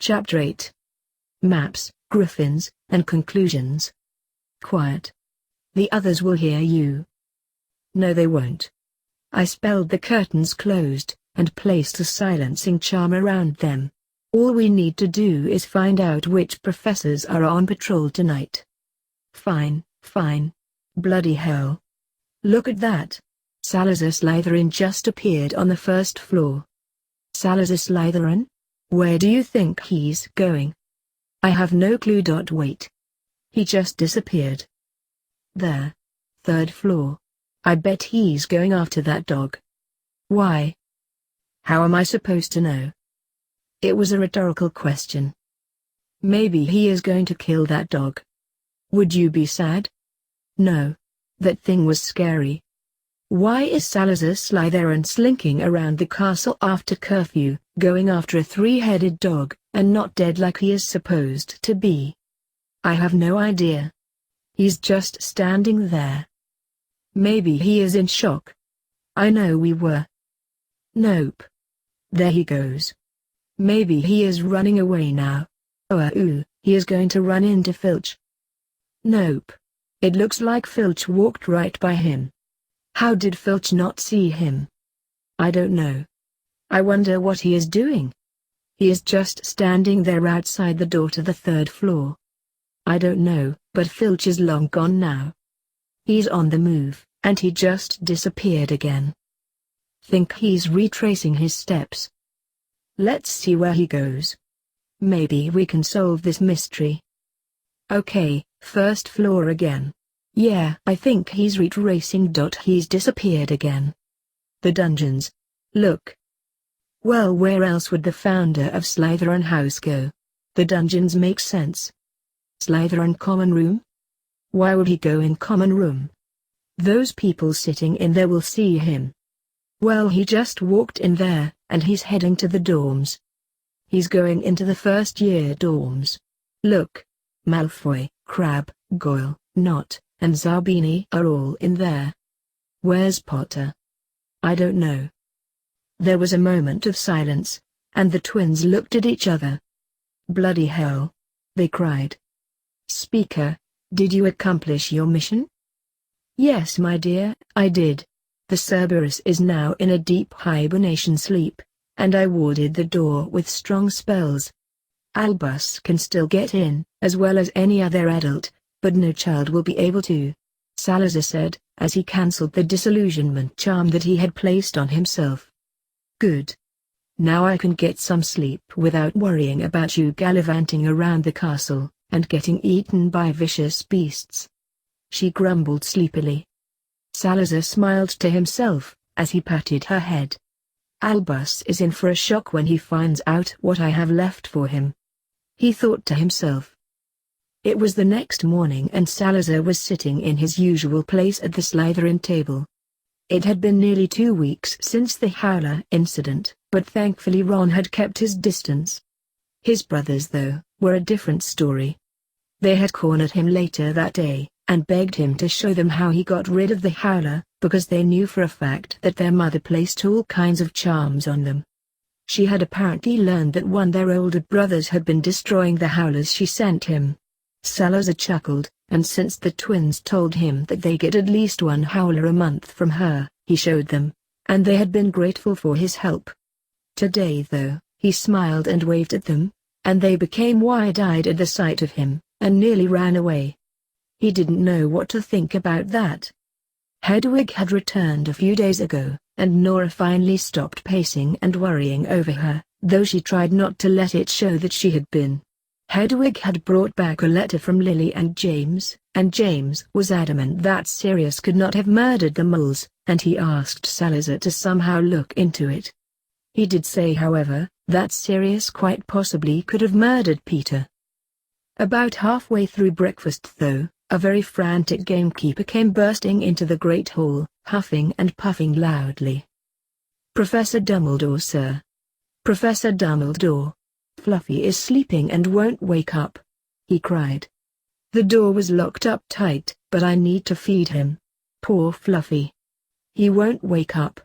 Chapter 8. Maps, Griffins, and Conclusions. Quiet. The others will hear you. No, they won't. I spelled the curtains closed, and placed a silencing charm around them. All we need to do is find out which professors are on patrol tonight. Fine, fine. Bloody hell. Look at that. Salazar Slytherin just appeared on the first floor. Salazar Slytherin? Where do you think he's going? I have no clue. Wait. He just disappeared. There. Third floor. I bet he's going after that dog. Why? How am I supposed to know? It was a rhetorical question. Maybe he is going to kill that dog. Would you be sad? No. That thing was scary. Why is Salazar Slytherin slinking around the castle after curfew, going after a three-headed dog, and not dead like he is supposed to be? I have no idea. He's just standing there. Maybe he is in shock. I know we were. Nope. There he goes. Maybe he is running away now. He is going to run into Filch. Nope. It looks like Filch walked right by him. How did Filch not see him? I don't know. I wonder what he is doing. He is just standing there outside the door to the third floor. I don't know, but Filch is long gone now. He's on the move, and he just disappeared again. Think he's retracing his steps. Let's see where he goes. Maybe we can solve this mystery. Okay, first floor again. Yeah, I think he's retracing. He's disappeared again. The dungeons. Look. Well, where else would the founder of Slytherin House go? The dungeons make sense. Slytherin Common Room? Why would he go in Common Room? Those people sitting in there will see him. Well, he just walked in there, and he's heading to the dorms. He's going into the first-year dorms. Look. Malfoy, Crabbe, Goyle, Nott, and Zabini are all in there. Where's Potter? I don't know. There was a moment of silence, and the twins looked at each other. Bloody hell! They cried. Speaker, did you accomplish your mission? Yes, my dear, I did. The Cerberus is now in a deep hibernation sleep, and I warded the door with strong spells. Albus can still get in, as well as any other adult, but no child will be able to, Salazar said, as he cancelled the disillusionment charm that he had placed on himself. Good. Now I can get some sleep without worrying about you gallivanting around the castle, and getting eaten by vicious beasts. She grumbled sleepily. Salazar smiled to himself, as he patted her head. Albus is in for a shock when he finds out what I have left for him. He thought to himself. It was the next morning and Salazar was sitting in his usual place at the Slytherin table. It had been nearly 2 weeks since the Howler incident, but thankfully Ron had kept his distance. His brothers, though, were a different story. They had cornered him later that day, and begged him to show them how he got rid of the Howler, because they knew for a fact that their mother placed all kinds of charms on them. She had apparently learned that one of their older brothers had been destroying the Howlers she sent him. Salazar chuckled, and since the twins told him that they get at least 1 Howler a month from her, he showed them, and they had been grateful for his help. Today, though, he smiled and waved at them, and they became wide-eyed at the sight of him, and nearly ran away. He didn't know what to think about that. Hedwig had returned a few days ago, and Nora finally stopped pacing and worrying over her, though she tried not to let it show that she had been. Hedwig had brought back a letter from Lily and James was adamant that Sirius could not have murdered the moles, and he asked Salazar to somehow look into it. He did say, however, that Sirius quite possibly could have murdered Peter. About halfway through breakfast, though, a very frantic gamekeeper came bursting into the great hall, huffing and puffing loudly. "Professor Dumbledore, sir. Professor Dumbledore. Fluffy is sleeping and won't wake up," he cried. "The door was locked up tight, but I need to feed him. Poor Fluffy. He won't wake up."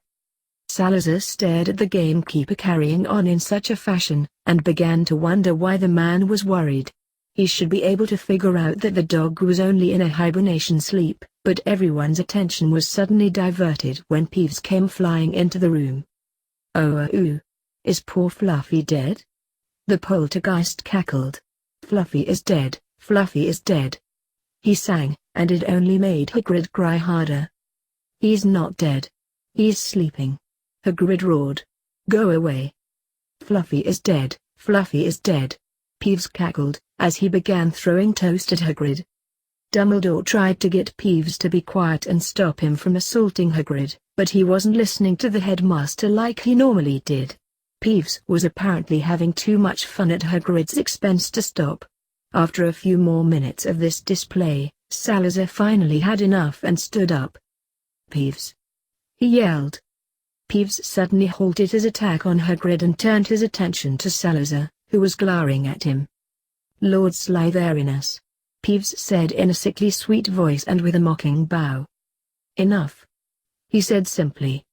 Salazar stared at the gamekeeper carrying on in such a fashion, and began to wonder why the man was worried. He should be able to figure out that the dog was only in a hibernation sleep, but everyone's attention was suddenly diverted when Peeves came flying into the room. "Oh, is poor Fluffy dead?" The poltergeist cackled. "Fluffy is dead, Fluffy is dead," he sang, and it only made Hagrid cry harder. "He's not dead. He's sleeping," Hagrid roared. "Go away." "Fluffy is dead, Fluffy is dead," Peeves cackled, as he began throwing toast at Hagrid. Dumbledore tried to get Peeves to be quiet and stop him from assaulting Hagrid, but he wasn't listening to the headmaster like he normally did. Peeves was apparently having too much fun at Hagrid's expense to stop. After a few more minutes of this display, Salazar finally had enough and stood up. "Peeves!" he yelled. Peeves suddenly halted his attack on Hagrid and turned his attention to Salazar, who was glowering at him. "Lord Slytherinus," Peeves said in a sickly sweet voice and with a mocking bow. "Enough," he said simply.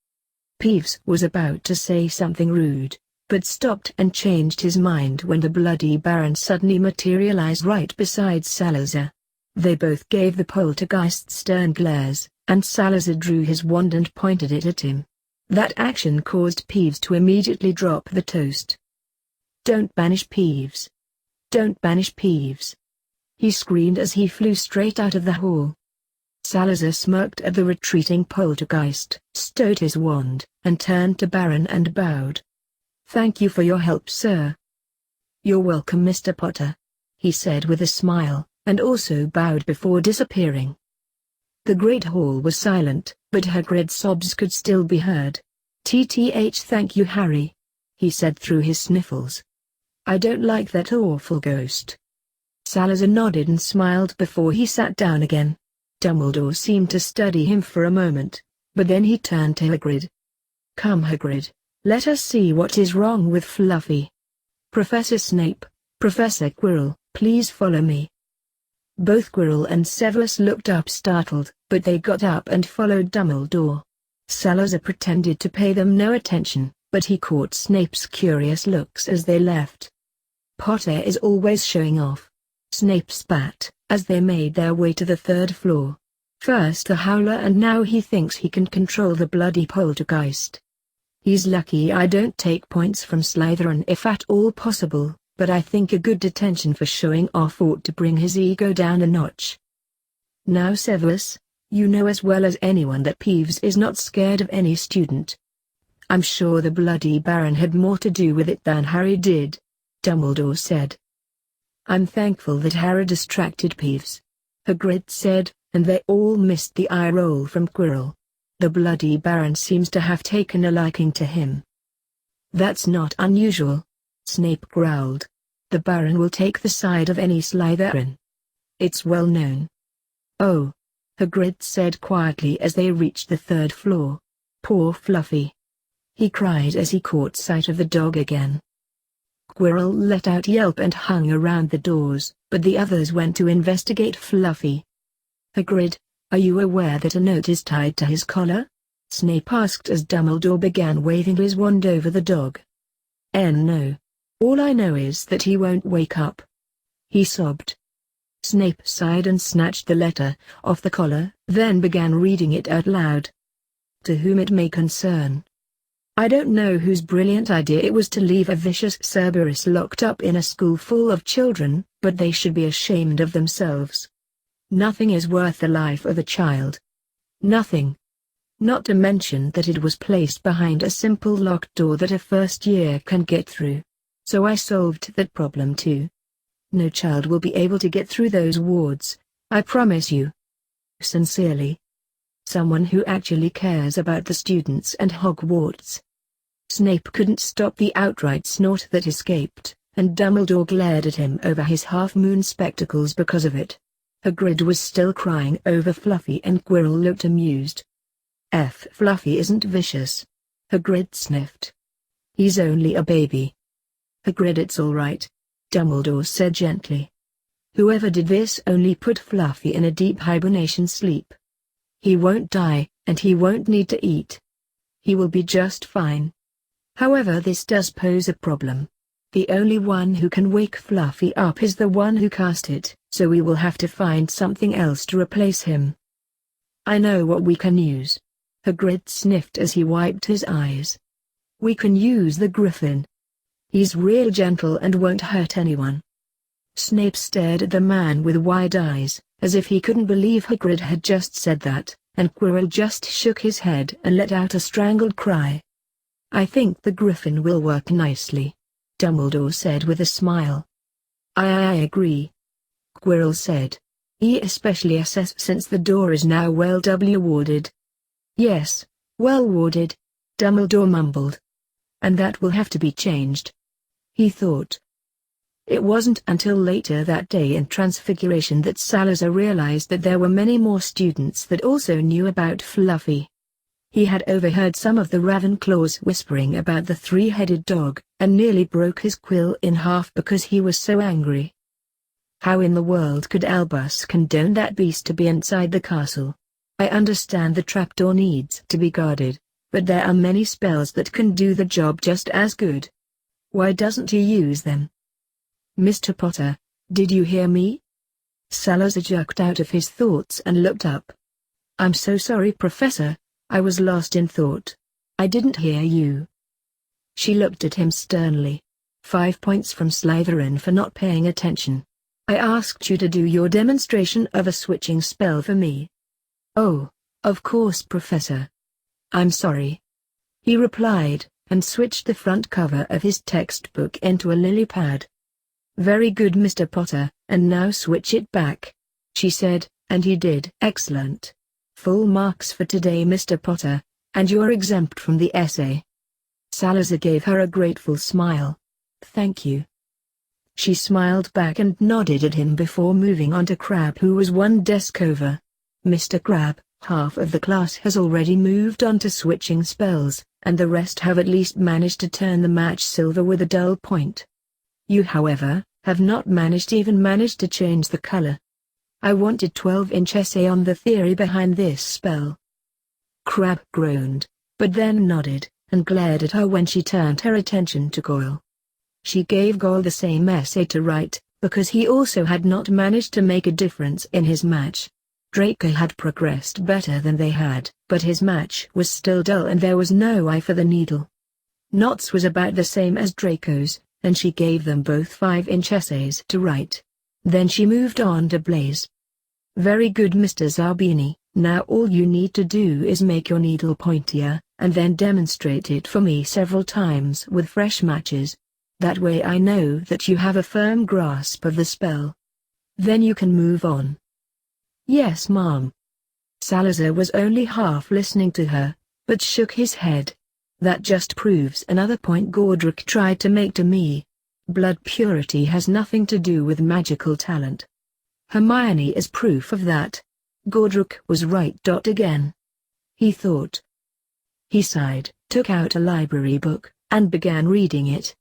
Peeves was about to say something rude, but stopped and changed his mind when the Bloody Baron suddenly materialized right beside Salazar. They both gave the poltergeist stern glares, and Salazar drew his wand and pointed it at him. That action caused Peeves to immediately drop the toast. "Don't banish Peeves! Don't banish Peeves!" he screamed as he flew straight out of the hall. Salazar smirked at the retreating poltergeist, stowed his wand, and turned to Baron and bowed. "Thank you for your help, sir." "You're welcome, Mr. Potter," he said with a smile, and also bowed before disappearing. The great hall was silent, but Hagrid's sobs could still be heard. Thank you, Harry," he said through his sniffles. "I don't like that awful ghost." Salazar nodded and smiled before he sat down again. Dumbledore seemed to study him for a moment, but then he turned to Hagrid. "Come, Hagrid, let us see what is wrong with Fluffy. Professor Snape, Professor Quirrell, please follow me." Both Quirrell and Severus looked up startled, but they got up and followed Dumbledore. Salazar pretended to pay them no attention, but he caught Snape's curious looks as they left. "Potter is always showing off," Snape spat, as they made their way to the third floor. "First the Howler and now he thinks he can control the bloody poltergeist. He's lucky I don't take points from Slytherin if at all possible, but I think a good detention for showing off ought to bring his ego down a notch. Now Severus, you know as well as anyone that Peeves is not scared of any student." "I'm sure the Bloody Baron had more to do with it than Harry did," Dumbledore said. "I'm thankful that Harry distracted Peeves," Hagrid said, and they all missed the eye roll from Quirrell. "The Bloody Baron seems to have taken a liking to him." "That's not unusual," Snape growled. "The Baron will take the side of any Slytherin. It's well known." "Oh," Hagrid said quietly as they reached the third floor. "Poor Fluffy," he cried as he caught sight of the dog again. Quirrell let out a yelp and hung around the doors, but the others went to investigate Fluffy. "Hagrid, are you aware that a note is tied to his collar?" Snape asked as Dumbledore began waving his wand over the dog. "No. All I know is that he won't wake up," he sobbed. Snape sighed and snatched the letter off the collar, then began reading it out loud. "To whom it may concern. I don't know whose brilliant idea it was to leave a vicious Cerberus locked up in a school full of children, but they should be ashamed of themselves. Nothing is worth the life of a child. Nothing. Not to mention that it was placed behind a simple locked door that a first year can get through. So I solved that problem too. No child will be able to get through those wards, I promise you. Sincerely. Someone who actually cares about the students and Hogwarts." Snape couldn't stop the outright snort that escaped, and Dumbledore glared at him over his half-moon spectacles because of it. Hagrid was still crying over Fluffy and Quirrell looked amused. Fluffy isn't vicious," Hagrid sniffed. "He's only a baby." "Hagrid, it's all right," Dumbledore said gently. "Whoever did this only put Fluffy in a deep hibernation sleep. He won't die, and he won't need to eat. He will be just fine. However, this does pose a problem. The only one who can wake Fluffy up is the one who cast it, so we will have to find something else to replace him. I know what we can use. Hagrid sniffed as he wiped his eyes. We can use the Griffin. He's real gentle and won't hurt anyone. Snape stared at the man with wide eyes, as if he couldn't believe Hagrid had just said that, and Quirrell just shook his head and let out a strangled cry. I think the Griffin will work nicely, Dumbledore said with a smile. I agree, Quirrell said. Especially since the door is now well warded. Yes, well warded, Dumbledore mumbled. And that will have to be changed, he thought. It wasn't until later that day in Transfiguration that Salazar realized that there were many more students that also knew about Fluffy. He had overheard some of the Ravenclaws whispering about the three-headed dog, and nearly broke his quill in half because he was so angry. How in the world could Albus condone that beast to be inside the castle? I understand the trapdoor needs to be guarded, but there are many spells that can do the job just as good. Why doesn't he use them? Mr. Potter, did you hear me? Salazar jerked out of his thoughts and looked up. I'm so sorry, Professor, I was lost in thought. I didn't hear you. She looked at him sternly. 5 points from Slytherin for not paying attention. I asked you to do your demonstration of a switching spell for me. Oh, of course, Professor. I'm sorry, he replied, and switched the front cover of his textbook into a lily pad. Very good, Mr. Potter, and now switch it back, she said, and he did. Excellent. Full marks for today, Mr. Potter, and you're exempt from the essay. Salazar gave her a grateful smile. Thank you. She smiled back and nodded at him before moving on to Crabbe, who was one desk over. Mr. Crabbe, half of the class has already moved on to switching spells, and the rest have at least managed to turn the match silver with a dull point. You, however, have not even managed to change the color. I wanted 12-inch essay on the theory behind this spell. Crabbe groaned, but then nodded, and glared at her when she turned her attention to Goyle. She gave Goyle the same essay to write, because he also had not managed to make a difference in his match. Draco had progressed better than they had, but his match was still dull and there was no eye for the needle. Knott's was about the same as Draco's, and she gave them both 5-inch essays to write. Then she moved on to Blaise. Very good, Mr. Zarbini, now all you need to do is make your needle pointier, and then demonstrate it for me several times with fresh matches. That way I know that you have a firm grasp of the spell. Then you can move on. Yes, ma'am. Salazar was only half listening to her, but shook his head. That just proves another point Godric tried to make to me. Blood purity has nothing to do with magical talent. Hermione is proof of that. Godric was right. Again, he thought. He sighed, took out a library book, and began reading it.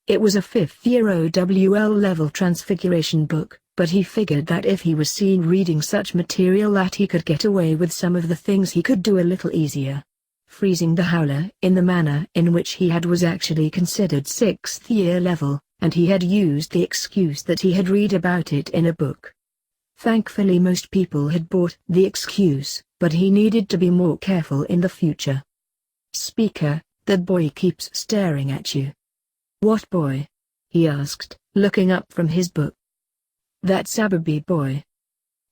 It was a 5th-year OWL level Transfiguration book, but he figured that if he was seen reading such material that he could get away with some of the things he could do a little easier. Freezing the Howler in the manner in which he had was actually considered 6th-year level, and he had used the excuse that he had read about it in a book. Thankfully most people had bought the excuse, but he needed to be more careful in the future. Speaker, that boy keeps staring at you. What boy? He asked, looking up from his book. That Sabberby boy.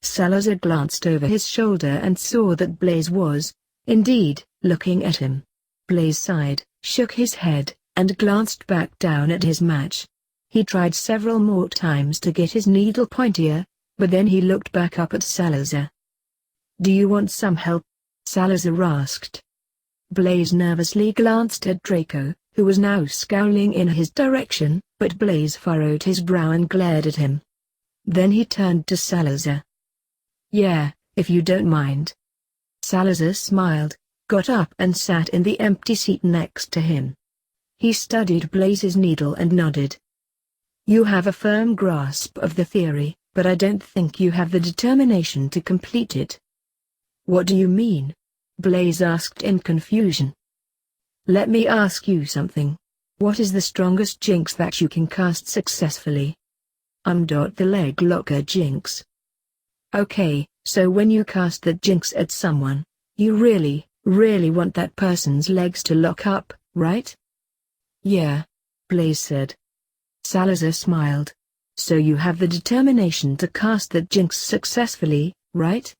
Salazar glanced over his shoulder and saw that Blaise was, indeed, looking at him. Blaise sighed, shook his head, and glanced back down at his match. He tried several more times to get his needle pointier, but then he looked back up at Salazar. Do you want some help? Salazar asked. Blaise nervously glanced at Draco, who was now scowling in his direction, but Blaise furrowed his brow and glared at him. Then he turned to Salazar. Yeah, if you don't mind. Salazar smiled, got up and sat in the empty seat next to him. He studied Blaise's needle and nodded. You have a firm grasp of the theory, but I don't think you have the determination to complete it. What do you mean? Blaise asked in confusion. Let me ask you something. What is the strongest jinx that you can cast successfully? The leg locker jinx. Okay, so when you cast that jinx at someone, you really want that person's legs to lock up, right? Yeah, Blaze said. Salazar smiled. So you have the determination to cast that jinx successfully, right?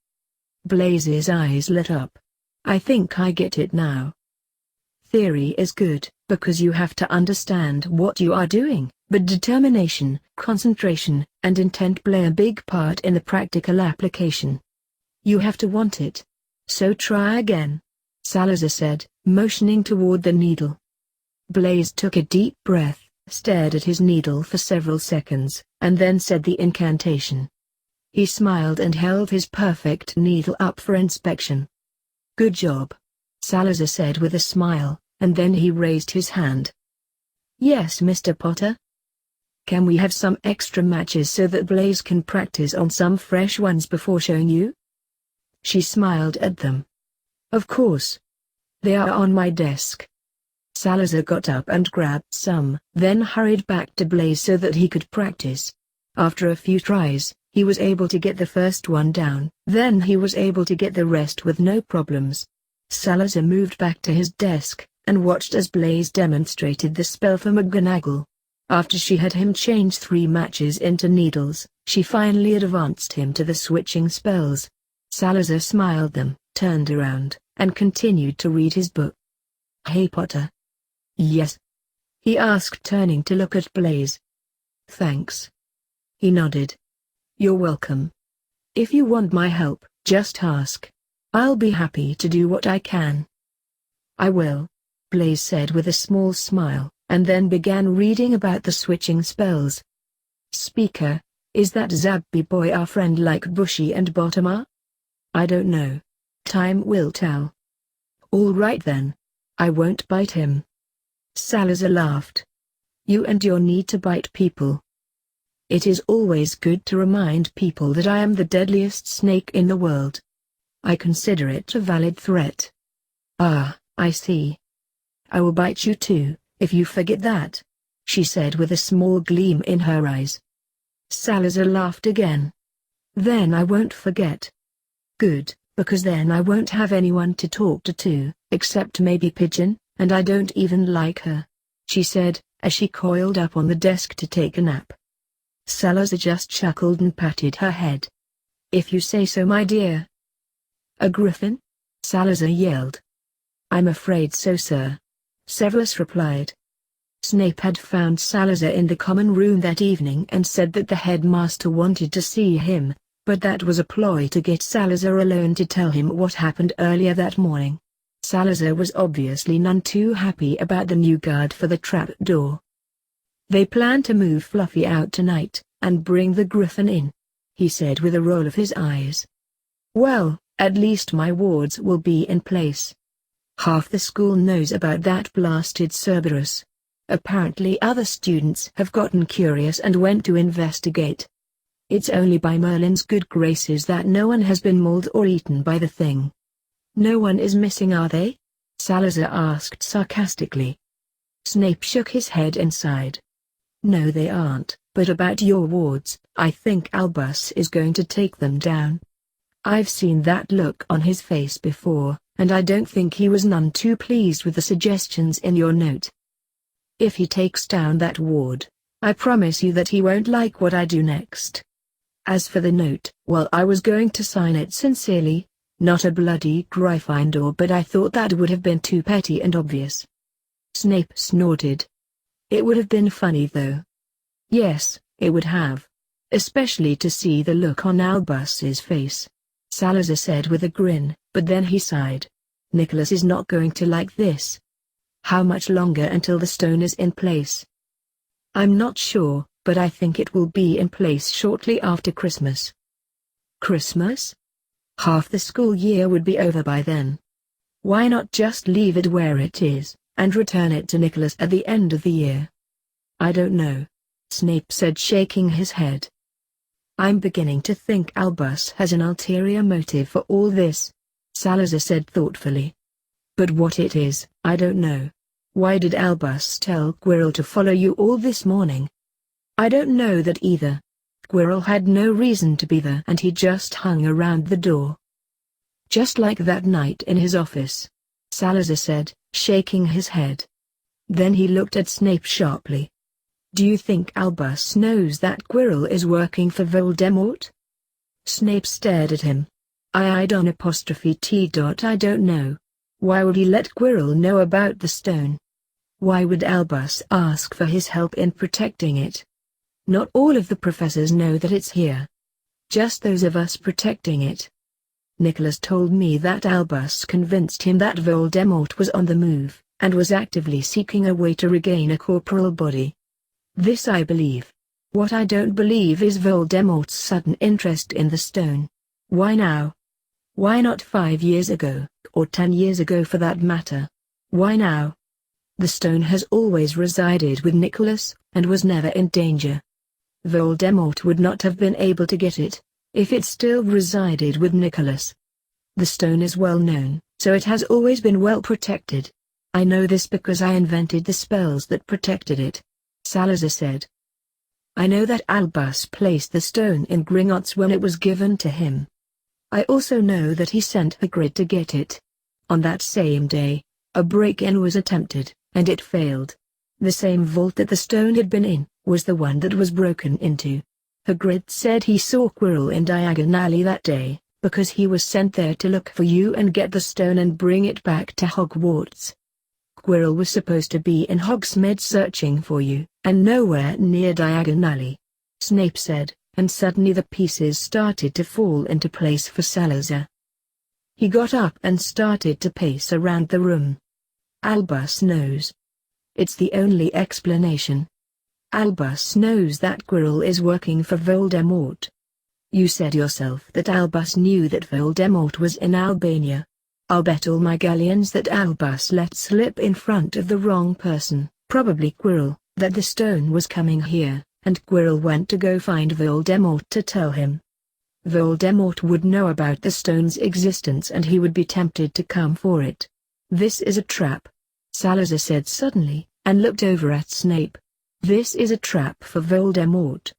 Blaze's eyes lit up. I think I get it now. Theory is good, because you have to understand what you are doing, but determination, concentration, and intent play a big part in the practical application. You have to want it. So try again, Salazar said, motioning toward the needle. Blaze took a deep breath, stared at his needle for several seconds, and then said the incantation. He smiled and held his perfect needle up for inspection. Good job, Salazar said with a smile, and then he raised his hand. Yes, Mr. Potter? Can we have some extra matches so that Blaze can practice on some fresh ones before showing you? She smiled at them. Of course. They are on my desk. Salazar got up and grabbed some, then hurried back to Blaze so that he could practice. After a few tries, he was able to get the first one down, then he was able to get the rest with no problems. Salazar moved back to his desk, and watched as Blaze demonstrated the spell for McGonagall. After she had him change 3 matches into needles, she finally advanced him to the switching spells. Salazar smiled them, turned around, and continued to read his book. Hey Potter. Yes? He asked, turning to look at Blaze. Thanks. He nodded. You're welcome. If you want my help, just ask. I'll be happy to do what I can. I will, Blaze said with a small smile, and then began reading about the switching spells. Speaker, is that Zabby boy our friend like Bushy and Bottom? I don't know. Time will tell. All right then. I won't bite him. Salazar laughed. You and your need to bite people. It is always good to remind people that I am the deadliest snake in the world. I consider it a valid threat. Ah, I see. I will bite you too, if you forget that, she said with a small gleam in her eyes. Salazar laughed again. Then I won't forget. Good, because then I won't have anyone to talk to, except maybe Pigeon, and I don't even like her, she said, as she coiled up on the desk to take a nap. Salazar just chuckled and patted her head. If you say so, my dear. A griffin? Salazar yelled. I'm afraid so, sir. Severus replied. Snape had found Salazar in the common room that evening and said that the headmaster wanted to see him, but that was a ploy to get Salazar alone to tell him what happened earlier that morning. Salazar was obviously none too happy about the new guard for the trap door. They plan to move Fluffy out tonight, and bring the griffin in, he said with a roll of his eyes. Well, at least my wards will be in place. Half the school knows about that blasted Cerberus. Apparently other students have gotten curious and went to investigate. It's only by Merlin's good graces that no one has been mauled or eaten by the thing. No one is missing, are they? Salazar asked sarcastically. Snape shook his head and sighed. No, they aren't, but about your wards, I think Albus is going to take them down. I've seen that look on his face before, and I don't think he was none too pleased with the suggestions in your note. If he takes down that ward, I promise you that he won't like what I do next. As for the note, well, I was going to sign it sincerely, not a bloody Gryffindor, but I thought that would have been too petty and obvious. Snape snorted. It would have been funny though. Yes, it would have. Especially to see the look on Albus's face. Salazar said with a grin, but then he sighed. Nicholas is not going to like this. How much longer until the stone is in place? I'm not sure, but I think it will be in place shortly after Christmas. Christmas? Half the school year would be over by then. Why not just leave it where it is, and return it to Nicholas at the end of the year? I don't know, Snape said, shaking his head. I'm beginning to think Albus has an ulterior motive for all this, Salazar said thoughtfully. But what it is, I don't know. Why did Albus tell Quirrell to follow you all this morning? I don't know that either. Quirrell had no reason to be there and he just hung around the door. Just like that night in his office, Salazar said, shaking his head. Then he looked at Snape sharply. Do you think Albus knows that Quirrell is working for Voldemort? Snape stared at him. I don't know. Why would he let Quirrell know about the stone? Why would Albus ask for his help in protecting it? Not all of the professors know that it's here. Just those of us protecting it. Nicholas told me that Albus convinced him that Voldemort was on the move, and was actively seeking a way to regain a corporeal body. This I believe. What I don't believe is Voldemort's sudden interest in the stone. Why now? Why not 5 years ago, or 10 years ago for that matter? Why now? The stone has always resided with Nicholas, and was never in danger. Voldemort would not have been able to get it, if it still resided with Nicholas. The stone is well known, so it has always been well protected. I know this because I invented the spells that protected it, Salazar said. I know that Albus placed the stone in Gringotts when it was given to him. I also know that he sent Hagrid to get it. On that same day, a break-in was attempted, and it failed. The same vault that the stone had been in, was the one that was broken into. Hagrid said he saw Quirrell in Diagon Alley that day, because he was sent there to look for you and get the stone and bring it back to Hogwarts. Quirrell was supposed to be in Hogsmeade searching for you, and nowhere near Diagon Alley. Snape said, and suddenly the pieces started to fall into place for Salazar. He got up and started to pace around the room. Albus knows. It's the only explanation. Albus knows that Quirrell is working for Voldemort. You said yourself that Albus knew that Voldemort was in Albania. I'll bet all my galleons that Albus let slip in front of the wrong person, probably Quirrell, that the stone was coming here, and Quirrell went to go find Voldemort to tell him. Voldemort would know about the stone's existence and he would be tempted to come for it. This is a trap, Salazar said suddenly, and looked over at Snape. This is a trap for Voldemort.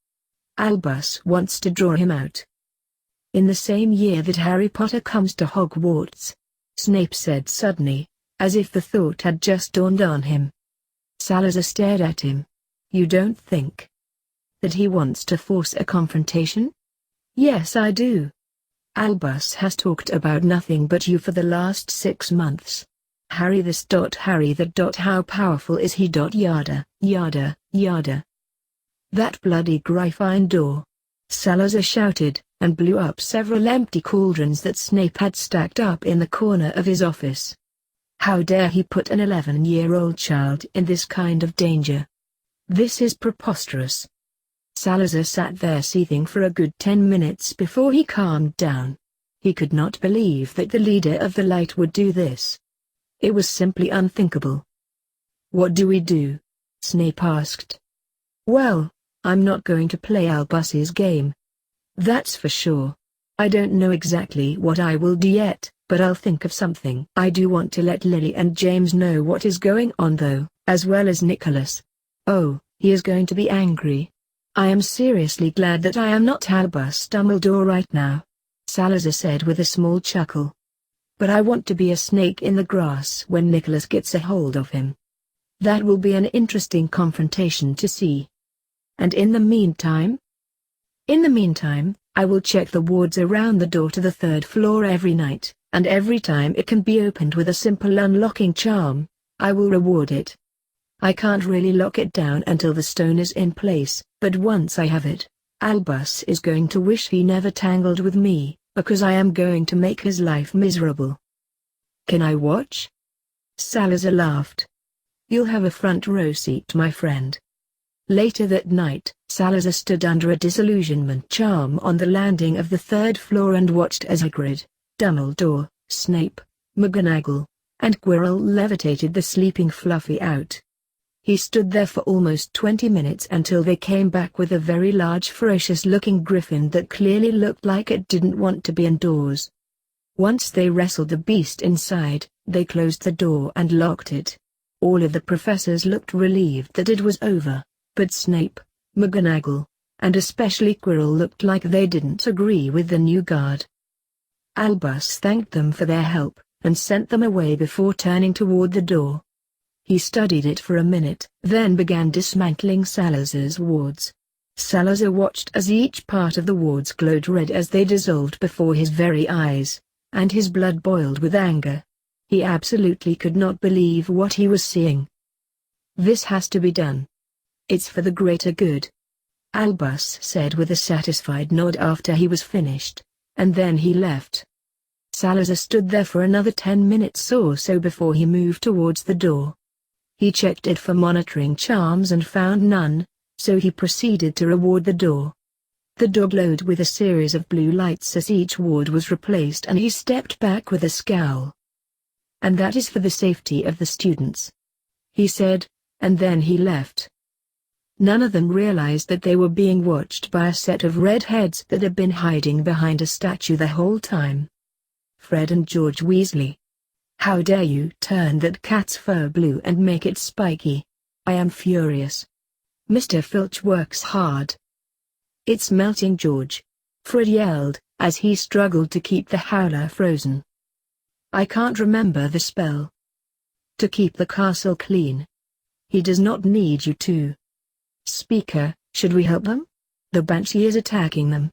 Albus wants to draw him out. In the same year that Harry Potter comes to Hogwarts, Snape said suddenly, as if the thought had just dawned on him. Salazar stared at him. You don't think that he wants to force a confrontation? Yes, I do. Albus has talked about nothing but you for the last 6 months. Harry this. Harry that. How powerful is he? Yada, yada, yada. That bloody Gryffindor! Salazar shouted, and blew up several empty cauldrons that Snape had stacked up in the corner of his office. How dare he put an 11-year-old child in this kind of danger? This is preposterous. Salazar sat there seething for a good 10 minutes before he calmed down. He could not believe that the leader of the Light would do this. It was simply unthinkable. What do we do? Snape asked. Well, I'm not going to play Albus's game. That's for sure. I don't know exactly what I will do yet, but I'll think of something. I do want to let Lily and James know what is going on though, as well as Nicholas. Oh, he is going to be angry. I am seriously glad that I am not Albus Dumbledore right now, Salazar said with a small chuckle. But I want to be a snake in the grass when Nicholas gets a hold of him. That will be an interesting confrontation to see. And in the meantime? In the meantime, I will check the wards around the door to the 3rd floor every night, and every time it can be opened with a simple unlocking charm, I will reward it. I can't really lock it down until the stone is in place, but once I have it, Albus is going to wish he never tangled with me, because I am going to make his life miserable. Can I watch? Salazar laughed. You'll have a front row seat, my friend. Later that night, Salazar stood under a disillusionment charm on the landing of the 3rd floor and watched as Hagrid, Dumbledore, Snape, McGonagall, and Quirrell levitated the sleeping Fluffy out. He stood there for almost 20 minutes until they came back with a very large ferocious-looking griffin that clearly looked like it didn't want to be indoors. Once they wrestled the beast inside, they closed the door and locked it. All of the professors looked relieved that it was over, but Snape, McGonagall, and especially Quirrell looked like they didn't agree with the new guard. Albus thanked them for their help, and sent them away before turning toward the door. He studied it for a minute, then began dismantling Salazar's wards. Salazar watched as each part of the wards glowed red as they dissolved before his very eyes, and his blood boiled with anger. He absolutely could not believe what he was seeing. This has to be done. It's for the greater good, Albus said with a satisfied nod after he was finished, and then he left. Salazar stood there for another 10 minutes or so before he moved towards the door. He checked it for monitoring charms and found none, so he proceeded to reward the door. The door glowed with a series of blue lights as each ward was replaced, and he stepped back with a scowl. "And that is for the safety of the students," he said, and then he left. None of them realized that they were being watched by a set of redheads that had been hiding behind a statue the whole time. Fred and George Weasley. "How dare you turn that cat's fur blue and make it spiky? I am furious. Mr. Filch works hard." "It's melting, George," Fred yelled, as he struggled to keep the howler frozen. "I can't remember the spell. To keep the castle clean. He does not need you to." "Speaker, should we help them? The banshee is attacking them,"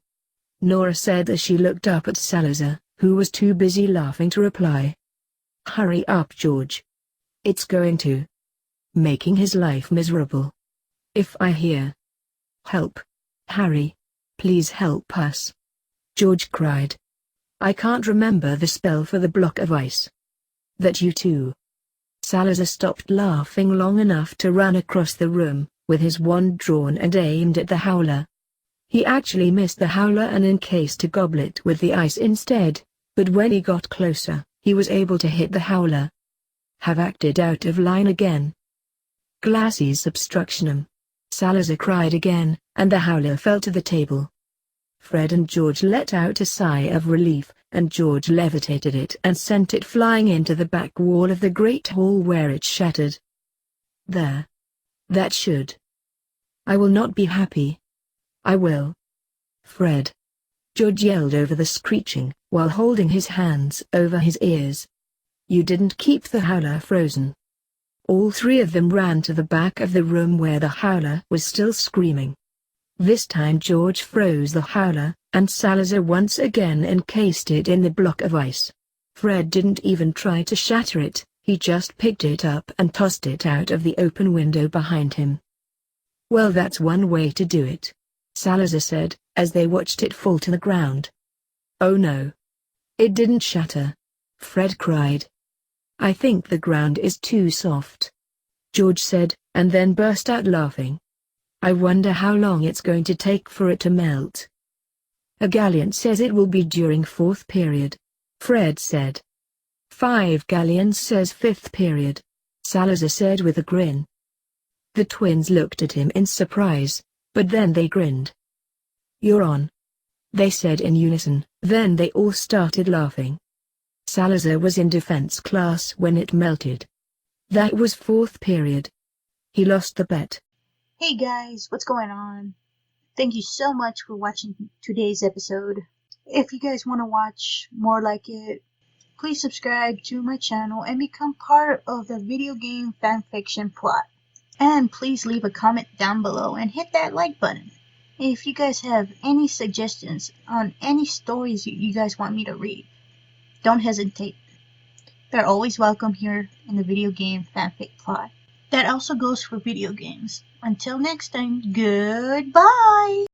Nora said as she looked up at Salazar, who was too busy laughing to reply. "Hurry up, George. It's going to making his life miserable. If I hear help, Harry, please help us," George cried. "I can't remember the spell for the block of ice." "That you too." Salazar stopped laughing long enough to run across the room, with his wand drawn and aimed at the howler. He actually missed the howler and encased a goblet with the ice instead, but when he got closer, he was able to hit the howler. "Have acted out of line again. Glacis obstructionum," Salazar cried again, and the howler fell to the table. Fred and George let out a sigh of relief, and George levitated it and sent it flying into the back wall of the Great Hall where it shattered. "There. That should. I will not be happy." "I will." "Fred!" George yelled over the screeching, while holding his hands over his ears. "You didn't keep the howler frozen." All three of them ran to the back of the room where the howler was still screaming. This time George froze the howler, and Salazar once again encased it in the block of ice. Fred didn't even try to shatter it, he just picked it up and tossed it out of the open window behind him. "Well, that's one way to do it," Salazar said, as they watched it fall to the ground. "Oh no. It didn't shatter," Fred cried. "I think the ground is too soft," George said, and then burst out laughing. "I wonder how long it's going to take for it to melt." "A galleon says it will be during 4th period," Fred said. 5 galleons says 5th period, Salazar said with a grin. The twins looked at him in surprise, but then they grinned. "You're on," they said in unison, then they all started laughing. Salazar was in defense class when it melted. That was 4th period. He lost the bet. Hey guys, what's going on? Thank you so much for watching today's episode. If you guys want to watch more like it, please subscribe to my channel and become part of the video game fanfiction plot. And please leave a comment down below and hit that like button. If you guys have any suggestions on any stories you guys want me to read, don't hesitate. They're always welcome here in the video game fanfic plot. That also goes for video games. Until next time, goodbye!